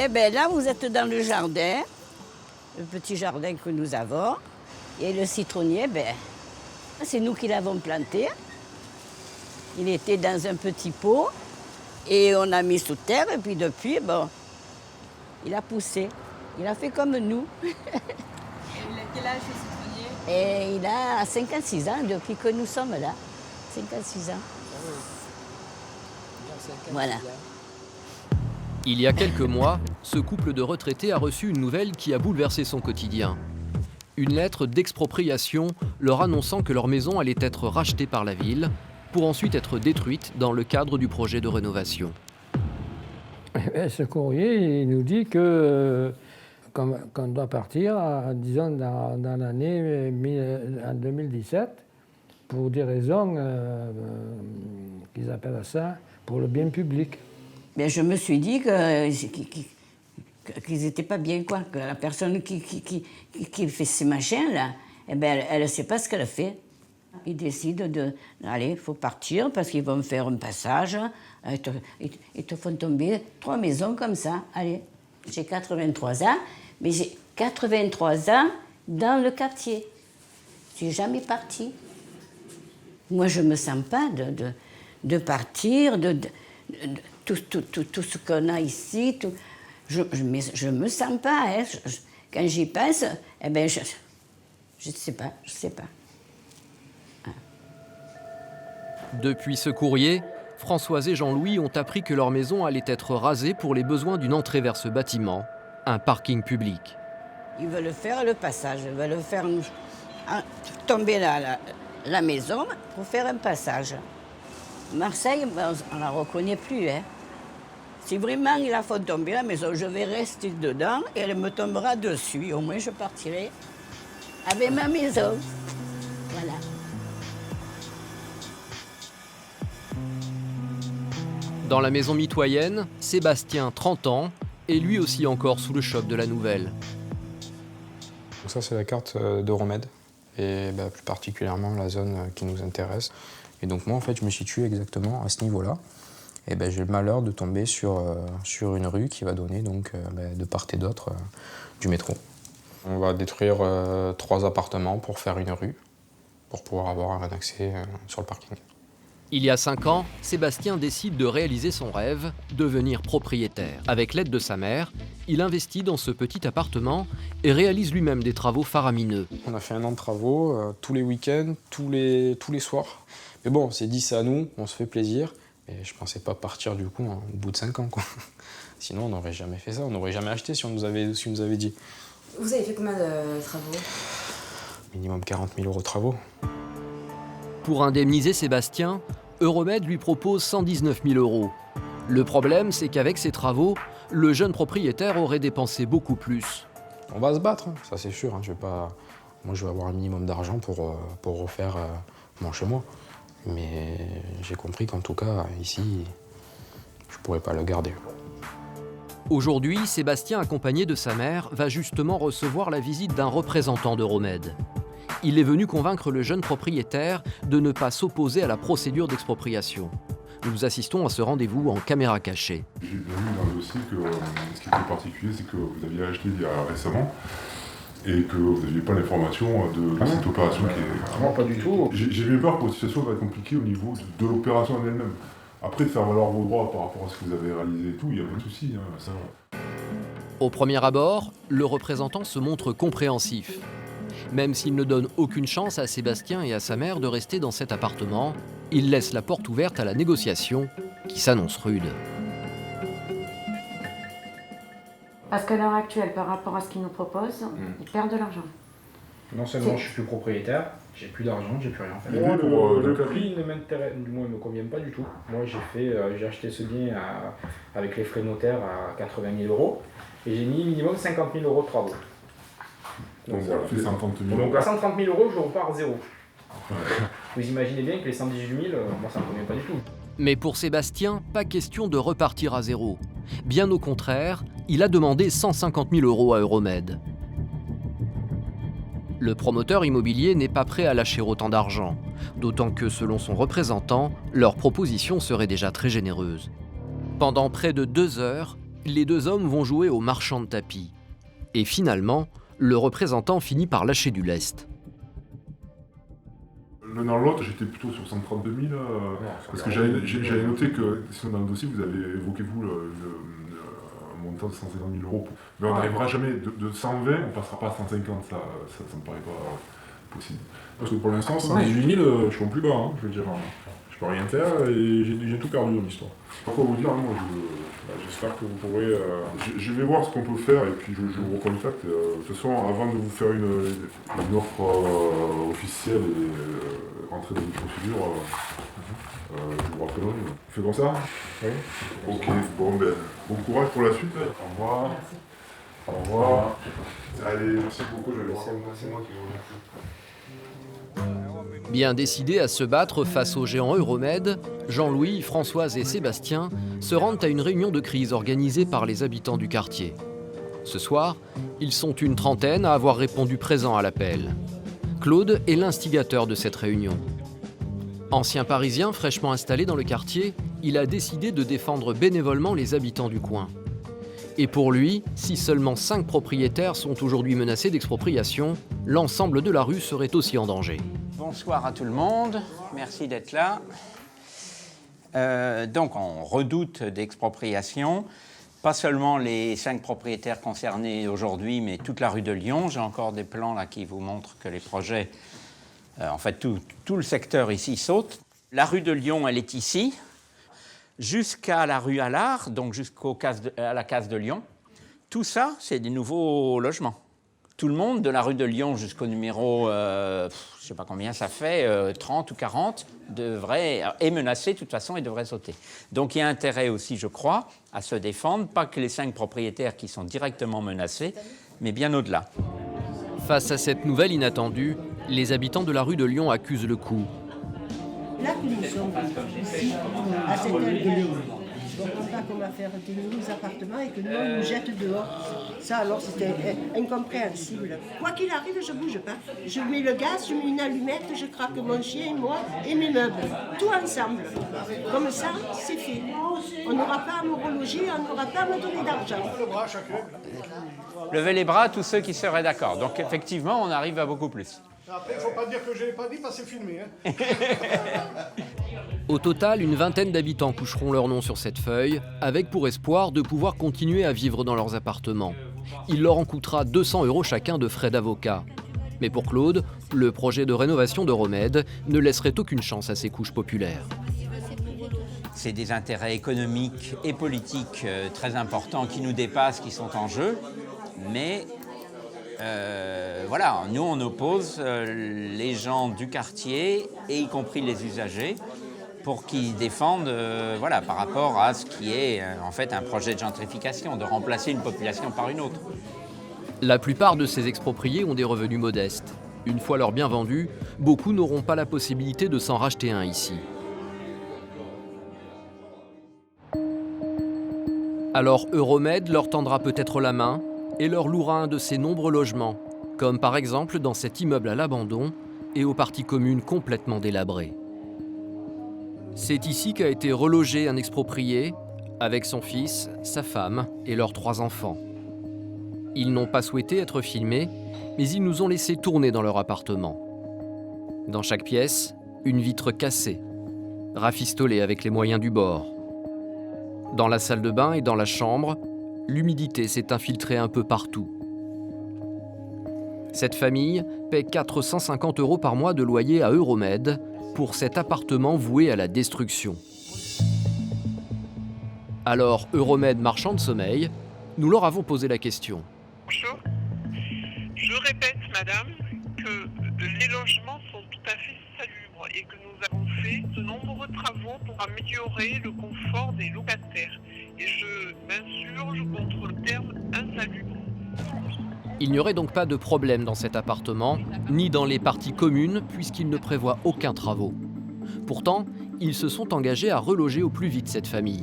Eh bien là, vous êtes dans le jardin, le petit jardin que nous avons. Et le citronnier, ben, c'est nous qui l'avons planté. Il était dans un petit pot et on a mis sous terre. Et puis depuis, bon, il a poussé. Il a fait comme nous. Et il a quel âge le citronnier? Et il a 56 ans depuis que nous sommes là. 56 ans. Voilà. Il y a quelques mois, ce couple de retraités a reçu une nouvelle qui a bouleversé son quotidien. Une lettre d'expropriation leur annonçant que leur maison allait être rachetée par la ville pour ensuite être détruite dans le cadre du projet de rénovation. Ce courrier, il nous dit que qu'on doit partir, disons, dans l'année 2017, pour des raisons qu'ils appellent ça, pour le bien public. Bien, je me suis dit qu'ils n'étaient pas bien, quoi. Que la personne qui fait ces machins-là, eh ben, elle ne sait pas ce qu'elle fait. Ils décident allez, il faut partir parce qu'ils vont me faire un passage. Ils te font tomber 3 maisons comme ça. Allez, j'ai 83 ans, mais j'ai 83 ans dans le quartier. Je ne suis jamais partie. Moi, je ne me sens pas de partir, tout ce qu'on a ici. Je ne me sens pas. Hein. Quand j'y pense, eh ben, je ne sais pas, je sais pas. Depuis ce courrier, Françoise et Jean-Louis ont appris que leur maison allait être rasée pour les besoins d'une entrée vers ce bâtiment, un parking public. Ils veulent faire le passage, ils veulent faire tomber la maison pour faire un passage. Marseille, on ne la reconnaît plus. Hein. Si vraiment ils la font tomber la maison, je vais rester dedans et elle me tombera dessus. Au moins, je partirai avec ma maison. Voilà. Dans la maison mitoyenne, Sébastien, 30 ans, est lui aussi encore sous le choc de la nouvelle. Donc ça, c'est la carte d'Euromède, et plus particulièrement la zone qui nous intéresse. Et donc moi, en fait, je me situe exactement à ce niveau-là. Et j'ai le malheur de tomber sur une rue qui va donner donc, de part et d'autre du métro. On va détruire 3 appartements pour faire une rue, pour pouvoir avoir un accès sur le parking. Il y a 5 ans, Sébastien décide de réaliser son rêve, devenir propriétaire. Avec l'aide de sa mère, il investit dans ce petit appartement et réalise lui-même des travaux faramineux. On a fait 1 an de travaux, tous les week-ends, tous les soirs. Mais bon, on s'est dit c'est à nous, on se fait plaisir. Et je ne pensais pas partir du coup au bout de 5 ans, quoi. Sinon, on n'aurait jamais fait ça, on n'aurait jamais acheté si on nous avait dit. Vous avez fait combien de travaux? Minimum 40 000 € de travaux. Pour indemniser Sébastien, Euromède lui propose 119 000 €. Le problème, c'est qu'avec ces travaux, le jeune propriétaire aurait dépensé beaucoup plus. On va se battre, hein, ça c'est sûr. Hein, moi, je vais avoir un minimum d'argent pour refaire mon chez moi. Mais j'ai compris qu'en tout cas, ici, je ne pourrais pas le garder. Aujourd'hui, Sébastien, accompagné de sa mère, va justement recevoir la visite d'un représentant d'Euromède. Il est venu convaincre le jeune propriétaire de ne pas s'opposer à la procédure d'expropriation. Nous assistons à ce rendez-vous en caméra cachée. J'ai vu dans le dossier que ce qui était particulier, c'est que vous aviez acheté il y a récemment et que vous n'aviez pas l'information de cette opération qui est... Non, pas du tout. J'ai peur que la situation va être compliquée au niveau de l'opération en elle-même. Après, de faire valoir vos droits par rapport à ce que vous avez réalisé et tout, il n'y a pas de souci. Hein, ça. Au premier abord, le représentant se montre compréhensif. Même s'il ne donne aucune chance à Sébastien et à sa mère de rester dans cet appartement, il laisse la porte ouverte à la négociation qui s'annonce rude. Parce qu'à l'heure actuelle, par rapport à ce qu'ils nous proposent, ils perdent de l'argent. Non seulement je suis plus propriétaire, j'ai plus d'argent, j'ai plus rien. Moi, Le prix ne m'intéresse, du moins, me convient pas du tout. Moi, j'ai acheté ce bien avec les frais notaires à 80 000 € et j'ai mis minimum 50 000 € de travaux. Donc ça fait 130 000 €. Donc à 130 000 €, je repars à zéro. Vous imaginez bien que les 118 000, moi ça me convient pas du tout. Mais pour Sébastien, pas question de repartir à zéro. Bien au contraire, il a demandé 150 000 € à Euromède. Le promoteur immobilier n'est pas prêt à lâcher autant d'argent, d'autant que, selon son représentant, leur proposition serait déjà très généreuse. Pendant près de 2 heures, les deux hommes vont jouer au marchand de tapis. Et finalement, le représentant finit par lâcher du lest. L'un dans l'autre, j'étais plutôt sur 132 000, parce que j'avais noté que, sinon dans le dossier, vous avez évoqué, vous, un montant de 150 000 euros. Mais on n'arrivera jamais, de 120, on ne passera pas à 150, ça me paraît pas possible. Parce que pour l'instant, 118 000, je suis en plus bas, hein, je veux dire. Je peux rien faire et j'ai tout perdu dans l'histoire. Pas quoi vous dire, moi, J'espère que vous pourrez... je vais voir ce qu'on peut faire et puis je vous recontacte. De toute façon, avant de vous faire une offre officielle et rentrer dans une procédure, je vous rappellerai. On fait comme ça? Oui. Ok, bon courage pour la suite. Au revoir. Au revoir. Allez, merci beaucoup, je vais voir. C'est moi qui vous remercie. Bien décidés à se battre face aux géants Euromed, Jean-Louis, Françoise et Sébastien se rendent à une réunion de crise organisée par les habitants du quartier. Ce soir, ils sont une trentaine à avoir répondu présent à l'appel. Claude est l'instigateur de cette réunion. Ancien Parisien fraîchement installé dans le quartier, il a décidé de défendre bénévolement les habitants du coin. Et pour lui, si seulement 5 propriétaires sont aujourd'hui menacés d'expropriation, l'ensemble de la rue serait aussi en danger. Bonsoir à tout le monde, merci d'être là. Donc on redoute d'expropriation, pas seulement les 5 propriétaires concernés aujourd'hui, mais toute la rue de Lyon. J'ai encore des plans là qui vous montrent que les projets, en fait tout le secteur ici saute. La rue de Lyon, elle est ici, jusqu'à la rue Allard, donc à la case de Lyon. Tout ça, c'est des nouveaux logements. Tout le monde, de la rue de Lyon jusqu'au numéro, je ne sais pas combien ça fait, 30 ou 40, est menacé de toute façon et devrait sauter. Donc il y a intérêt aussi, je crois, à se défendre, pas que les 5 propriétaires qui sont directement menacés, mais bien au-delà. Face à cette nouvelle inattendue, les habitants de la rue de Lyon accusent le coup. Là que nous sommes ici, à cette heure de Lyon, on ne comprend pas comment faire de nouveaux appartements et que nous, on nous jette dehors. Ça, alors, c'était incompréhensible. Quoi qu'il arrive, je ne bouge pas. Je mets le gaz, je mets une allumette, je craque mon chien, moi et mes meubles. Tout ensemble. Comme ça, c'est fait. On n'aura pas à me reloger, on n'aura pas à me donner d'argent. Levez les bras, tous ceux qui seraient d'accord. Donc, effectivement, on arrive à beaucoup plus. Après, il ne faut pas dire que je ne l'ai pas dit parce que c'est filmé. Hein. Au total, une vingtaine d'habitants coucheront leur nom sur cette feuille, avec pour espoir de pouvoir continuer à vivre dans leurs appartements. Il leur en coûtera 200 € chacun de frais d'avocat. Mais pour Claude, le projet de rénovation d'Euromed ne laisserait aucune chance à ces couches populaires. C'est des intérêts économiques et politiques très importants qui nous dépassent, qui sont en jeu, mais voilà, nous on oppose les gens du quartier, et y compris les usagers, pour qu'ils défendent voilà, par rapport à ce qui est en fait un projet de gentrification, de remplacer une population par une autre. La plupart de ces expropriés ont des revenus modestes. Une fois leur bien vendu, beaucoup n'auront pas la possibilité de s'en racheter un ici. Alors Euromed leur tendra peut-être la main et leur louera un de ces nombreux logements, comme par exemple dans cet immeuble à l'abandon et aux parties communes complètement délabrées. C'est ici qu'a été relogé un exproprié avec son fils, sa femme et leurs 3 enfants. Ils n'ont pas souhaité être filmés, mais ils nous ont laissé tourner dans leur appartement. Dans chaque pièce, une vitre cassée, rafistolée avec les moyens du bord. Dans la salle de bain et dans la chambre, l'humidité s'est infiltrée un peu partout. Cette famille paie 450 € par mois de loyer à Euromed pour cet appartement voué à la destruction. Alors, Euromed marchand de sommeil, nous leur avons posé la question. Bonjour. Je répète, madame, que les logements sont tout à fait salubres et que nous avons fait de nombreux travaux pour améliorer le confort des locataires. Et je m'insurge contre le terme insalubre. Il n'y aurait donc pas de problème dans cet appartement, ni dans les parties communes, puisqu'il ne prévoit aucun travaux. Pourtant, ils se sont engagés à reloger au plus vite cette famille.